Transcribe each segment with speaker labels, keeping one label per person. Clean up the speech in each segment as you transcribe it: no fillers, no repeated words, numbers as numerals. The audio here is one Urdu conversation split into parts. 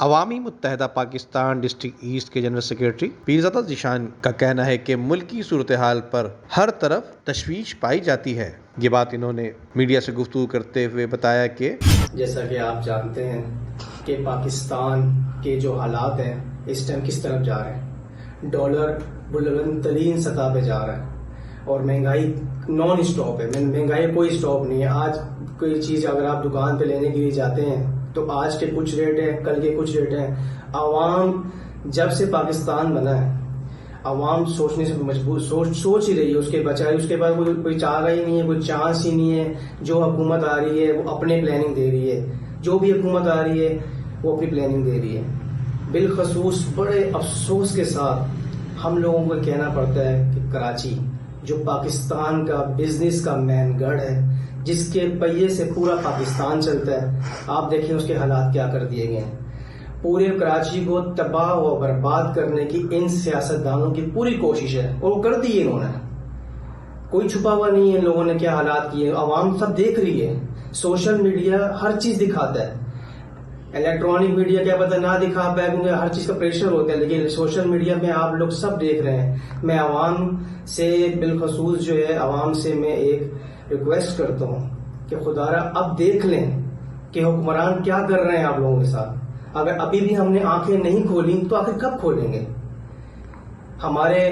Speaker 1: عوامی متحدہ پاکستان ڈسٹرکٹ ایسٹ کے جنرل سیکرٹری پیرزادہ ذیشان کا کہنا ہے کہ ملکی صورتحال پر ہر طرف تشویش پائی جاتی ہے۔ یہ بات انہوں نے میڈیا سے گفتگو کرتے ہوئے بتایا کہ
Speaker 2: جیسا کہ آپ جانتے ہیں کہ پاکستان کے جو حالات ہیں اس ٹائم کس طرف جا رہے ہیں، ڈالر بلند ترین سطح پہ جا رہا ہے اور مہنگائی نان اسٹاپ ہے، مہنگائی کوئی اسٹاپ نہیں ہے۔ آج کوئی چیز اگر آپ دکان پہ لینے کے لیے جاتے ہیں تو آج کے کچھ ریٹ ہیں، کل کے کچھ ریٹ ہیں۔ عوام جب سے پاکستان بنا ہے عوام سوچنے سے مجبور سوچ ہی رہی ہے، اس کے بچائے اس کے بعد کوئی چارہ ہی نہیں ہے، کوئی چانس ہی نہیں ہے۔ جو حکومت آ رہی ہے وہ اپنے پلاننگ دے رہی ہے، جو بھی حکومت آ رہی ہے وہ اپنی پلاننگ دے رہی ہے۔ بالخصوص بڑے افسوس کے ساتھ ہم لوگوں کو کہنا پڑتا ہے کہ کراچی جو پاکستان کا بزنس کا مین گڑھ ہے، جس کے پہیے سے پورا پاکستان چلتا ہے، آپ دیکھیں اس کے حالات کیا کر دیے گئے ہیں۔ پورے کراچی کو تباہ و برباد کرنے کی ان سیاستدانوں کی پوری کوشش ہے اور وہ کر دی ہے انہوں نے۔ کوئی چھپا ہوا نہیں ہے ان لوگوں نے کیا حالات کیے، عوام سب دیکھ رہی ہے۔ سوشل میڈیا ہر چیز دکھاتا ہے، الیکٹرانک میڈیا کیا پتہ نہ دکھا پائے کیونکہ ہر چیز کا پریشر ہوتا ہے، لیکن سوشل میڈیا میں آپ لوگ سب دیکھ رہے ہیں۔ میں عوام سے بالخصوص جو ہے عوام سے میں ایک ریکویسٹ کرتا ہوں کہ خدا را اب دیکھ لیں کہ حکمران کیا کر رہے ہیں آپ لوگوں کے ساتھ۔ اگر ابھی بھی ہم نے آنکھیں نہیں کھولی تو آخر کب کھولیں گے؟ ہمارے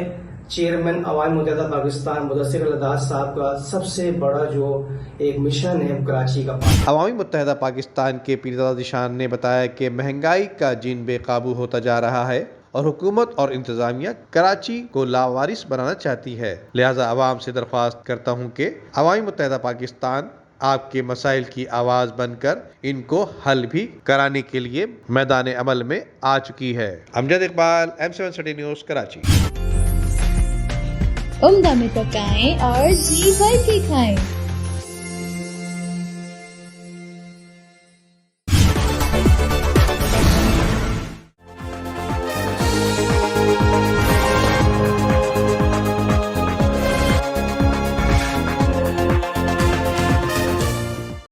Speaker 2: چیئرمین عوامی متحدہ پاکستان مدثر العداد صاحب کا سب سے بڑا جو ایک مشن ہے کراچی کا۔
Speaker 1: عوامی متحدہ پاکستان کے پیرزادہ ذیشان نے بتایا کہ مہنگائی کا جن بے قابو ہوتا جا رہا ہے اور حکومت اور انتظامیہ کراچی کو لاوارث بنانا چاہتی ہے، لہذا عوام سے درخواست کرتا ہوں کہ عوامی متحدہ پاکستان آپ کے مسائل کی آواز بن کر ان کو حل بھی کرانے کے لیے میدان عمل میں آ چکی ہے۔ Amjad Iqbal, M7 city news, Karachi.
Speaker 3: عمدہ میں پکائیں اور جی بھر کے کھائیں۔